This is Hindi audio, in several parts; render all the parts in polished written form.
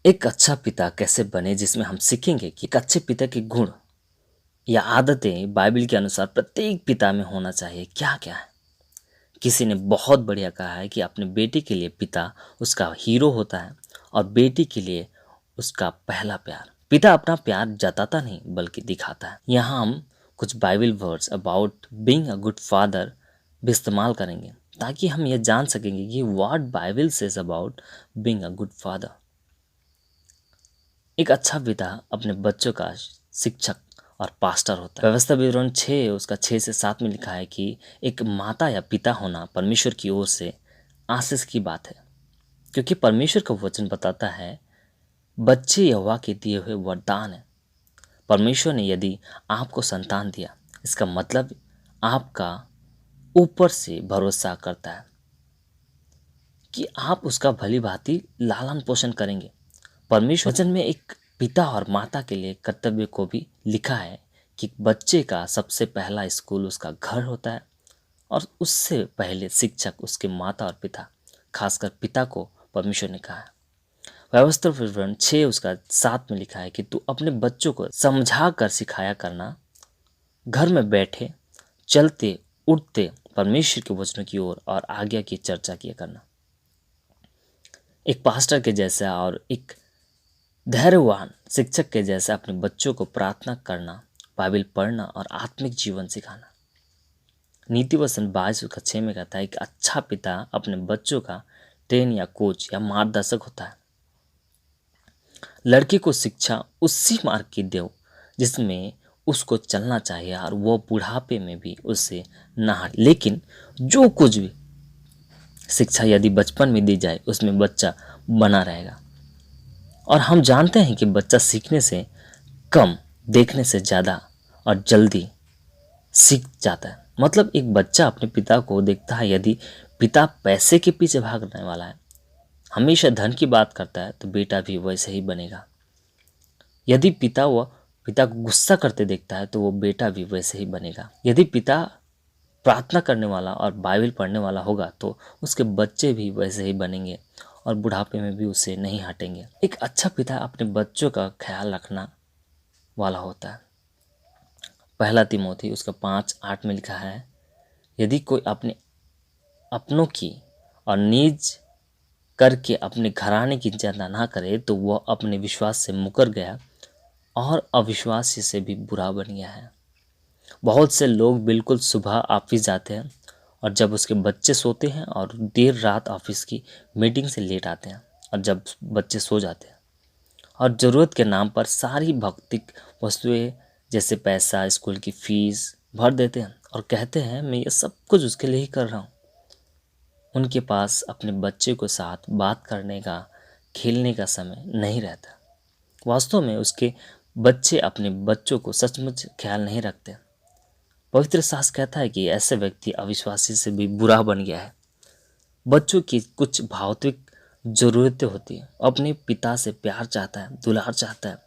एक अच्छा पिता कैसे बने, जिसमें हम सीखेंगे कि एक अच्छे पिता के गुण या आदतें बाइबल के अनुसार प्रत्येक पिता में होना चाहिए क्या क्या है। किसी ने बहुत बढ़िया कहा है कि अपने बेटे के लिए पिता उसका हीरो होता है और बेटी के लिए उसका पहला प्यार। पिता अपना प्यार जताता नहीं बल्कि दिखाता है। यहाँ हम कुछ Bible words about being a good father भी इस्तेमाल करेंगे ताकि हम यह जान सकेंगे कि what Bible says about being a good father. एक अच्छा पिता अपने बच्चों का शिक्षक और पास्टर होता है। व्यवस्था विवरण 6 उसका 6 से 7 में लिखा है कि एक माता या पिता होना परमेश्वर की ओर से आशीष की बात है, क्योंकि परमेश्वर का वचन बताता है बच्चे यहोवा के दिए हुए वरदान है। परमेश्वर ने यदि आपको संतान दिया, इसका मतलब आपका ऊपर से भरोसा करता है कि आप उसका भली भांति लालन पोषण करेंगे। परमेश्वर वचन में एक पिता और माता के लिए कर्तव्य को भी लिखा है कि बच्चे का सबसे पहला स्कूल उसका घर होता है और उससे पहले शिक्षक उसके माता और पिता, खासकर पिता को परमेश्वर ने कहा है। व्यवस्था विवरण 6 उसका 7 में लिखा है कि तू अपने बच्चों को समझा कर सिखाया करना, घर में बैठे चलते उठते परमेश्वर के वचनों की ओर और आज्ञा की चर्चा किया करना। एक पास्टर के जैसा और एक धैर्यवान शिक्षक के जैसा अपने बच्चों को प्रार्थना करना, बाइबल पढ़ना और आत्मिक जीवन सिखाना। नीति वचन 22:6 में कहता है कि अच्छा पिता अपने बच्चों का ट्रेन या कोच या मार्गदर्शक होता है। लड़के को शिक्षा उसी मार्ग की दो जिसमें उसको चलना चाहिए और वो बुढ़ापे में भी उससे ना हटे। लेकिन जो कुछ भी शिक्षा यदि बचपन में दी जाए उसमें बच्चा बना रहेगा। और हम जानते हैं कि बच्चा सीखने से कम, देखने से ज़्यादा और जल्दी सीख जाता है। मतलब एक बच्चा अपने पिता को देखता है। यदि पिता पैसे के पीछे भागने वाला है, हमेशा धन की बात करता है, तो बेटा भी वैसे ही बनेगा। यदि पिता को गुस्सा करते देखता है तो वो बेटा भी वैसे ही बनेगा। यदि पिता प्रार्थना करने वाला और बाइबल पढ़ने वाला होगा तो उसके बच्चे भी वैसे ही बनेंगे और बुढ़ापे में भी उससे नहीं हटेंगे। एक अच्छा पिता अपने बच्चों का ख्याल रखना वाला होता है। पहला तिमोथी उसका 5:8 में लिखा है, यदि कोई अपने अपनों की और निज करके अपने घराने की चिंता ना करे तो वह अपने विश्वास से मुकर गया और अविश्वासी से भी बुरा बन गया है। बहुत से लोग बिल्कुल सुबह ऑफिस जाते हैं और जब उसके बच्चे सोते हैं और देर रात ऑफिस की मीटिंग से लेट आते हैं और जब बच्चे सो जाते हैं और ज़रूरत के नाम पर सारी भौतिक वस्तुएं जैसे पैसा, स्कूल की फीस भर देते हैं और कहते हैं मैं ये सब कुछ उसके लिए ही कर रहा हूँ। उनके पास अपने बच्चे के साथ बात करने का, खेलने का समय नहीं रहता। वास्तव में उसके बच्चे अपने बच्चों को सचमुच ख्याल नहीं रखते। पवित्र शास्त्र कहता है कि ऐसे व्यक्ति अविश्वासी से भी बुरा बन गया है। बच्चों की कुछ भौतिक ज़रूरतें होती हैं। अपने पिता से प्यार चाहता है, दुलार चाहता है।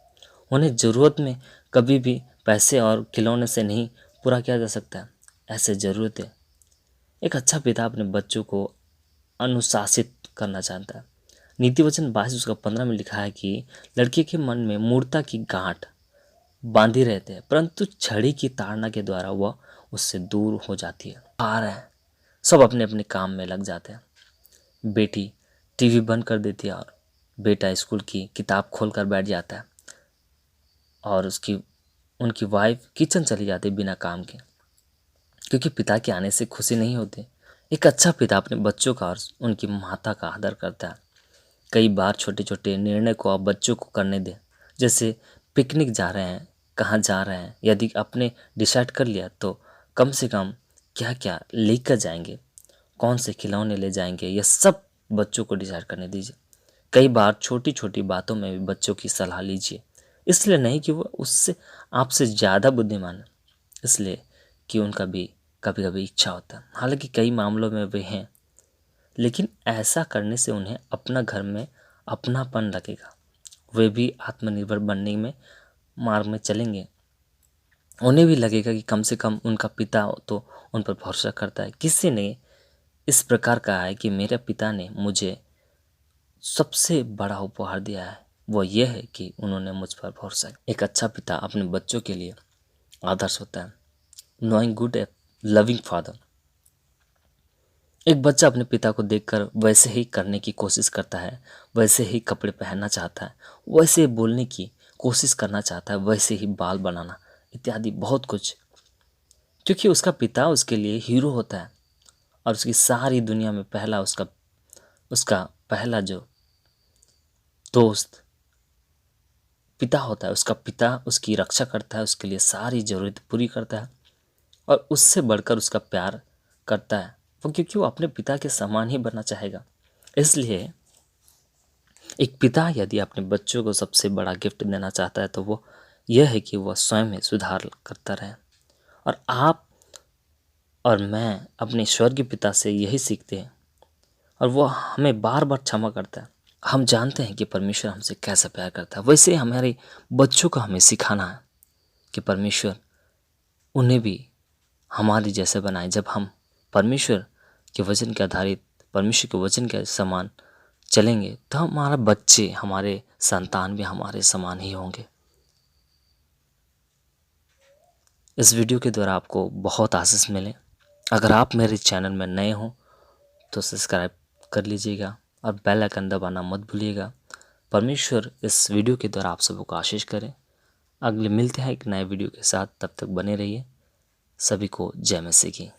उन्हें ज़रूरत में कभी भी पैसे और खिलौने से नहीं पूरा किया जा सकता है। ऐसे ज़रूरतें एक अच्छा पिता अपने बच्चों को अनुशासित करना चाहता है। नीति वचन 22:15 में लिखा है कि लड़के के मन में मूर्खता की गांठ बांधी रहते हैं, परंतु छड़ी की ताड़ना के द्वारा वह उससे दूर हो जाती है। आ रहे हैं, सब अपने अपने काम में लग जाते हैं। बेटी टीवी बंद कर देती है और बेटा स्कूल की किताब खोलकर बैठ जाता है और उनकी वाइफ किचन चली जाती है बिना काम के, क्योंकि पिता के आने से खुशी नहीं होती। एक अच्छा पिता अपने बच्चों का और उनकी माता का आदर करता है। कई बार छोटे छोटे निर्णय को आप बच्चों को करने दें, जैसे पिकनिक जा रहे हैं, कहाँ जा रहे हैं। यदि आपने डिसाइड कर लिया तो कम से कम क्या क्या लेकर जाएंगे, कौन से खिलौने ले जाएंगे, यह सब बच्चों को डिसाइड करने दीजिए। कई बार छोटी छोटी बातों में भी बच्चों की सलाह लीजिए, इसलिए नहीं कि वो उससे आपसे ज़्यादा बुद्धिमान है, इसलिए कि उनका भी कभी कभी इच्छा होता है। हालांकि कई मामलों में वे हैं, लेकिन ऐसा करने से उन्हें अपना घर में अपनापन लगेगा। वे भी आत्मनिर्भर बनने में मार्ग में चलेंगे। उन्हें भी लगेगा कि कम से कम उनका पिता तो उन पर भरोसा करता है। किसी ने इस प्रकार कहा है कि मेरे पिता ने मुझे सबसे बड़ा उपहार दिया है, वो ये है कि उन्होंने मुझ पर भरोसा किया। एक अच्छा पिता अपने बच्चों के लिए आदर्श होता है। नोइंग गुड ए लविंग फादर। एक बच्चा अपने पिता को देखकर वैसे ही करने की कोशिश करता है, वैसे ही कपड़े पहनना चाहता है, वैसे ही बोलने की कोशिश करना चाहता है, वैसे ही बाल बनाना इत्यादि बहुत कुछ, क्योंकि उसका पिता उसके लिए हीरो होता है और उसकी सारी दुनिया में पहला उसका उसका पहला जो दोस्त पिता होता है। उसका पिता उसकी रक्षा करता है, उसके लिए सारी ज़रूरत पूरी करता है और उससे बढ़कर उसका प्यार करता है वो, क्योंकि वो अपने पिता के समान ही बनना चाहेगा। इसलिए एक पिता यदि अपने बच्चों को सबसे बड़ा गिफ्ट देना चाहता है तो वो यह है कि वह स्वयं में सुधार करता रहे। और आप और मैं अपने स्वर्गीय पिता से यही सीखते हैं और वो हमें बार बार क्षमा करता है। हम जानते हैं कि परमेश्वर हमसे कैसा प्यार करता है, वैसे हमारे बच्चों को हमें सिखाना है कि परमेश्वर उन्हें भी हमारे जैसे बनाए। जब हम परमेश्वर के वचन के आधारित, परमेश्वर के वचन के समान चलेंगे तो हमारा बच्चे, हमारे संतान भी हमारे समान ही होंगे। इस वीडियो के द्वारा आपको बहुत आशीष मिले। अगर आप मेरे चैनल में नए हो तो सब्सक्राइब कर लीजिएगा और बेल आइकन दबाना मत भूलिएगा। परमेश्वर इस वीडियो के द्वारा आप सबको आशीष करें। अगले मिलते हैं एक नए वीडियो के साथ, तब तक बने रहिए। सभी को जय मसीह की।